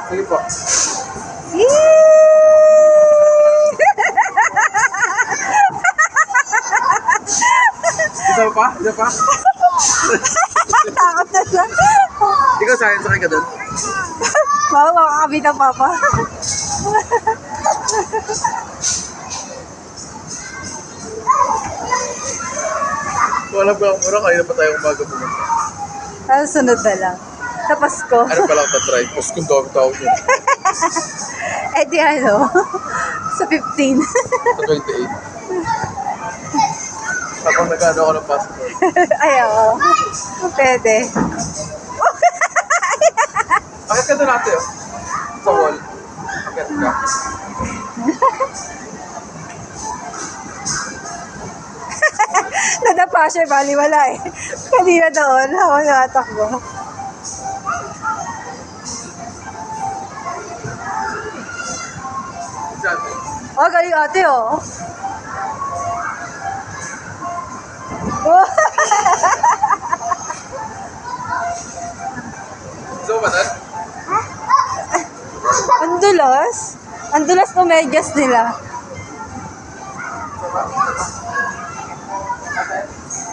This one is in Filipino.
Sige po. Isa pa? Isa pa? Takot na siya. Ikaw sakay ka doon? Wow, makakabit ang papa. Walang ko lang mura, kanina pa tayo umaga pumunta. Ano sunod na lang? Sa Pasko. Ano pa lang pa-try? Tapos kung tawag yun. Eh di ano? Sa 15. Sa 28. Tapos nag-ano ako ng passport. Ay, oo. Pwede. Akit ka doon natin, oh. Sa wall. Akit ka. Nadapa siya, bali wala eh. Kanina doon, ako nakatakbo. Sabi. Oh, galing ate oh. Oh. So ba nan? Ang dulas. Ang dulas ng medyas nila. So ba?